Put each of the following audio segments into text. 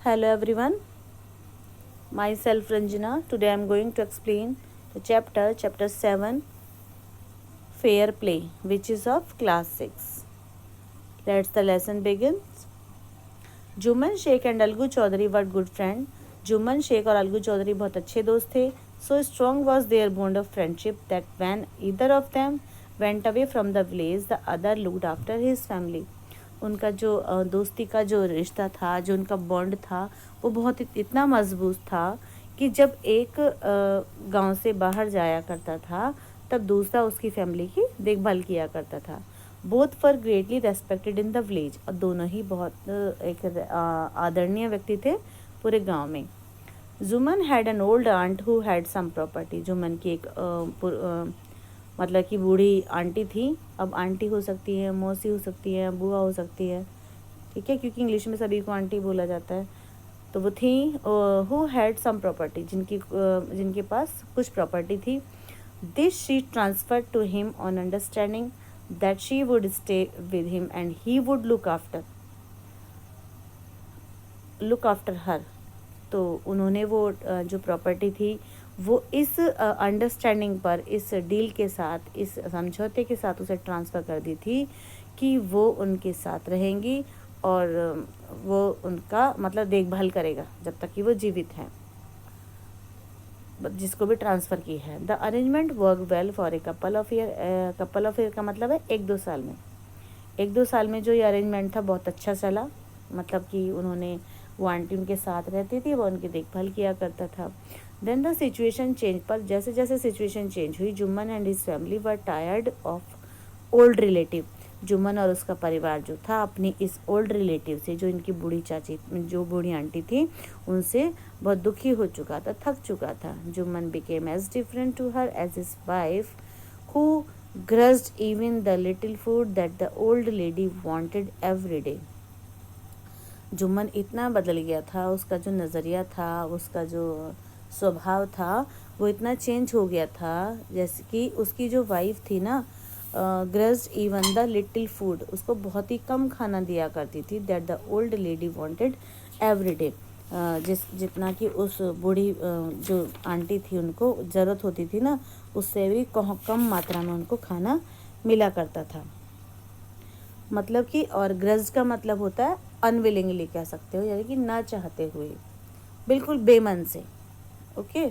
Hello everyone, myself Ranjana. Today I am going to explain the chapter 7, Fair Play, which is of class 6. Let's the lesson begins. Jumman Shaikh and Algu Chaudhary were good friend. Jumman Shaikh और अलगू चौधरी बहुत अच्छे दोस्त थे. So strong was there bond of friendship that when either of them went away from the village the other looked after his family. उनका जो दोस्ती का जो रिश्ता था, जो उनका बॉन्ड था, वो बहुत इतना मजबूत था कि जब एक गांव से बाहर जाया करता था तब दूसरा उसकी फैमिली की देखभाल किया करता था. Both were greatly respected in the village. और दोनों ही बहुत एक आदरणीय व्यक्ति थे पूरे गांव में. Juman had an old aunt who had sum property. Juman की एक मतलब कि बूढ़ी आंटी थी. अब आंटी हो सकती है, मौसी हो सकती है, बुआ हो सकती है, ठीक है, क्योंकि इंग्लिश में सभी को आंटी बोला जाता है. तो वो थी हु हैड सम प्रॉपर्टी, जिनके पास कुछ प्रॉपर्टी थी. This she transfer to him on understanding that she would stay with him and he would look after her. तो उन्होंने वो जो प्रॉपर्टी थी वो इस अंडरस्टैंडिंग पर, इस डील के साथ, इस समझौते के साथ उसे ट्रांसफ़र कर दी थी कि वो उनके साथ रहेंगी और वो उनका मतलब देखभाल करेगा जब तक कि वो जीवित हैं, जिसको भी ट्रांसफ़र की है. The arrangement work well for a couple of year. Couple of year का मतलब है 1-2 साल में. 1-2 साल में जो ये अरेंजमेंट था बहुत अच्छा चला. मतलब कि उन्होंने, वो आंटी उनके साथ रहती थी, वो उनकी देखभाल किया करता था. Then the situation change. पर जैसे जैसे सिचुएशन चेंज हुई, Jumman and his family were tired of old relative. Jumman और उसका परिवार जो था अपनी इस ओल्ड रिलेटिव से, जो इनकी बूढ़ी चाची, जो बूढ़ी आंटी थी, उनसे बहुत दुखी हो चुका था, थक चुका था. Jumman became as different to her as his wife who grudged even the little food that the old lady wanted every day. Jumman इतना बदल गया था, उसका जो नज़रिया था, उसका जो स्वभाव था, वो इतना चेंज हो गया था. जैसे कि उसकी जो वाइफ थी ना, ग्रज्ड इवन द लिटिल फूड, उसको बहुत ही कम खाना दिया करती थी. That the old lady wanted every day, जितना कि उस बूढ़ी जो आंटी थी उनको ज़रूरत होती थी ना, उससे भी कम मात्रा में उनको खाना मिला करता था. मतलब कि, और ग्रज का मतलब होता है अनविलिंगली, कह सकते हो, यानी कि ना चाहते हुए, बिल्कुल बेमन से. Okay.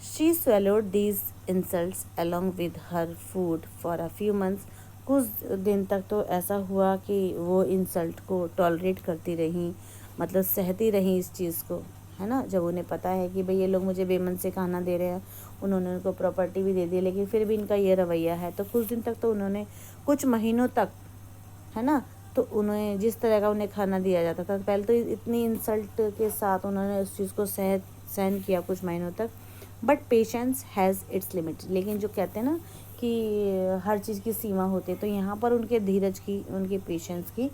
She swallowed these insults along with her food for a few months. कुछ दिन तक तो ऐसा हुआ कि वो इंसल्ट को टॉलरेट करती रहीं, मतलब सहती रहीं इस चीज़ को, है ना. जब उन्हें पता है कि भाई ये लोग मुझे बेमन से खाना दे रहे हैं, उन्होंने उनको प्रॉपर्टी भी दे दी, लेकिन फिर भी इनका ये रवैया है, तो कुछ दिन तक तो उन्होंने, कुछ महीनों तक, है ना, तो उन्हें जिस तरह का उन्हें खाना दिया जाता था, पहले तो इतनी इंसल्ट के साथ उन्होंने उस चीज़ को सहन किया कुछ महीनों तक. But patience has its limit. लेकिन जो कहते हैं ना कि हर चीज़ की सीमा होती है, तो यहाँ पर उनके धीरज की, उनके पेशेंस की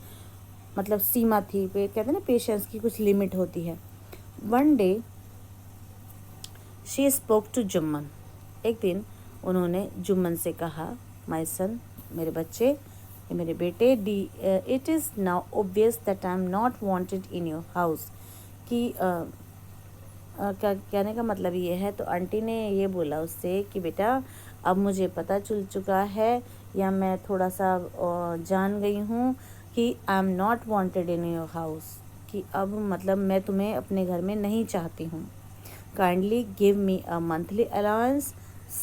मतलब सीमा थी. कहते हैं ना, पेशेंस की कुछ लिमिट होती है. One day she spoke to Jumman. एक दिन उन्होंने जुम्मन से कहा, माय सन, मेरे बच्चे, मेरे बेटे, it is now obvious that I am not wanted in your house. कि क्या कहने का मतलब ये है. तो आंटी ने ये बोला उससे कि बेटा, अब मुझे पता चल चुका है, या मैं थोड़ा सा जान गई हूँ कि I am not wanted in your house, कि अब मतलब मैं तुम्हें अपने घर में नहीं चाहती हूँ. Kindly give me a monthly allowance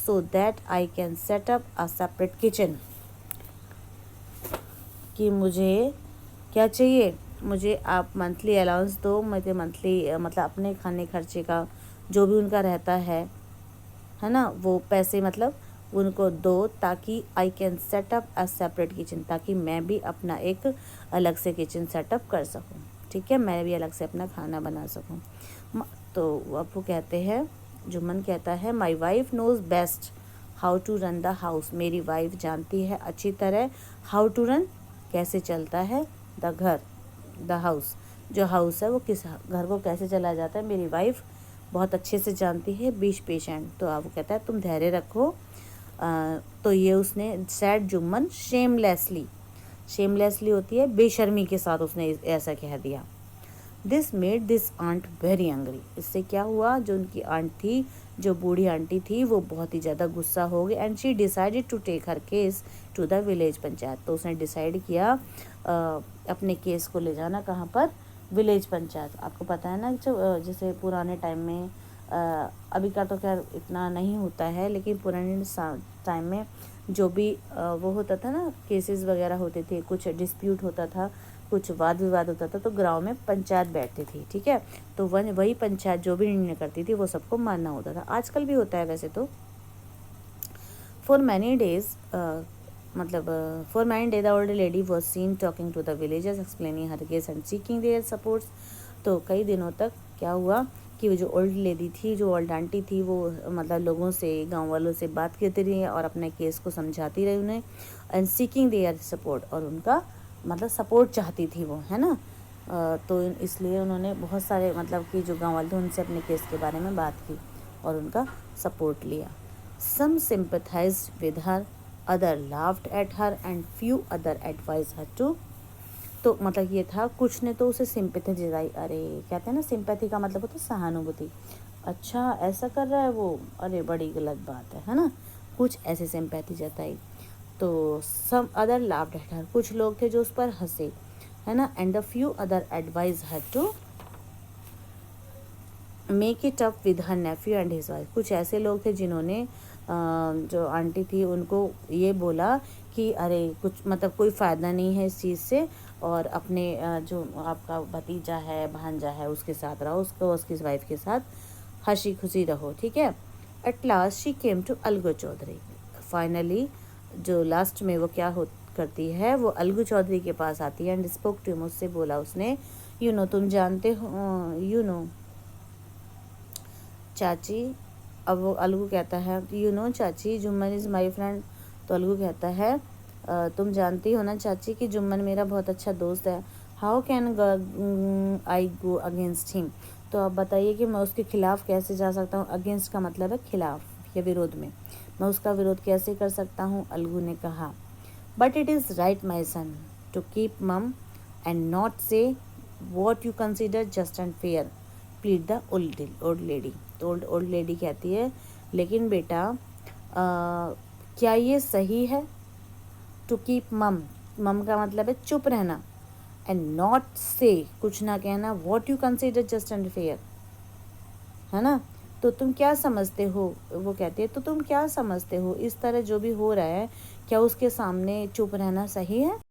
so that I can set up a separate kitchen. कि मुझे क्या चाहिए, मुझे आप मंथली अलाउंस दो, मुझे मंथली मतलब अपने खाने खर्चे का जो भी उनका रहता है ना, वो पैसे मतलब उनको दो, ताकि I can set up a separate kitchen, ताकि मैं भी अपना एक अलग से किचन सेटअप कर सकूं. ठीक है, मैं भी अलग से अपना खाना बना सकूं. तो अब वो कहते हैं, जुम्मन कहता है, my wife knows best how to run the house. मेरी वाइफ जानती है अच्छी तरह हाउ टू रन, कैसे चलता है, द घर, द हाउस, जो हाउस है वो किस घर को कैसे चला जाता है, मेरी वाइफ बहुत अच्छे से जानती है. बीच पेशेंट. तो अब वो कहता है तुम धैर्य रखो. तो ये उसने सेड जुम्मन शेमलेसली, शेमलेसली होती है बेशर्मी के साथ उसने ऐसा कह दिया। This made this aunt very angry, इससे क्या हुआ, जो उनकी आंट थी, जो बूढ़ी आंटी थी, वो बहुत ही ज़्यादा गुस्सा हो गई। And she decided to take her case to the village panchayat, तो उसने डिसाइड किया अपने केस को ले जाना कहाँ पर, विलेज पंचायत। आपको पता है ना, जो जैसे पुराने टाइम में, अभी का तो खैर इतना नहीं होता है, लेकिन पुराने टाइम में जो भी वो होता था ना, केसेस वगैरह होते थे, कुछ डिस्प्यूट होता था, कुछ वाद विवाद होता था, तो गाँव में पंचायत बैठती थी, ठीक है। तो वही पंचायत जो भी निर्णय करती थी वो सबको मानना होता था। आजकल भी होता है वैसे तो। For many days the old lady was seen talking to the villagers explaining her case and seeking their supports. तो कई दिनों तक क्या हुआ कि वो जो ओल्ड लेडी थी, जो ओल्ड आंटी थी, वो मतलब लोगों से, गांव वालों से बात करती रही और अपने केस को समझाती रही उन्हें, एंड सीकिंग देयर सपोर्ट, और उनका मतलब सपोर्ट चाहती थी वो, है ना। तो इसलिए उन्होंने बहुत सारे मतलब कि जो गाँव वाले थे उनसे अपने केस के बारे में बात की और उनका सपोर्ट लिया। सम sympathized with her, other laughed at her and few other advised her to। तो मतलब ये था, कुछ ने तो उसे सिंपैथी जताई, अरे कहते हैं ना सिंपैथी का मतलब होता है सहानुभूति, अच्छा ऐसा कर रहा है वो, अरे बड़ी गलत बात है ना, कुछ ऐसे सिंपैथी जताई। तो some other laughed at her, कुछ लोग थे जो उस पर हंसे, है ना, and the few other advise her to make it up with her nephew and his wife. कुछ ऐसे लोग थे जिन्होंने जो आंटी थी उनको ये बोला कि अरे कुछ मतलब कोई फ़ायदा नहीं है इस चीज़ से, और अपने जो आपका भतीजा है, भांजा है, उसके साथ रहो, उसको उसकी वाइफ के साथ हंसी खुशी रहो, ठीक है। At last she came to Algu Chaudhary. Finally जो लास्ट में वो क्या करती है, वो अलगू चौधरी के पास आती है एंड स्पोक टू, मुझसे बोला उसने, यू नो तुम जानते हो, यू नो चाची। अब वो अलगू कहता है, यू नो चाची जुम्मन इज़ माई फ्रेंड। तो अलगू कहता है, तुम जानती हो ना चाची कि जुम्मन मेरा बहुत अच्छा दोस्त है। How can I go against him. तो आप बताइए कि मैं उसके खिलाफ़ कैसे जा सकता हूँ। अगेंस्ट का मतलब है खिलाफ या विरोध में, मैं उसका विरोध कैसे कर सकता हूँ, अलगू ने कहा। But it is right my son to keep mum and not say what you consider just and fair, plead the old lady. तो ओल्ड लेडी कहती है, लेकिन बेटा क्या ये सही है, टू कीप मम, मम का मतलब है चुप रहना, एंड नॉट से कुछ ना कहना, what you consider just and fair, है ना। तो तुम क्या समझते हो, वो कहती है, तो तुम क्या समझते हो, इस तरह जो भी हो रहा है क्या उसके सामने चुप रहना सही है।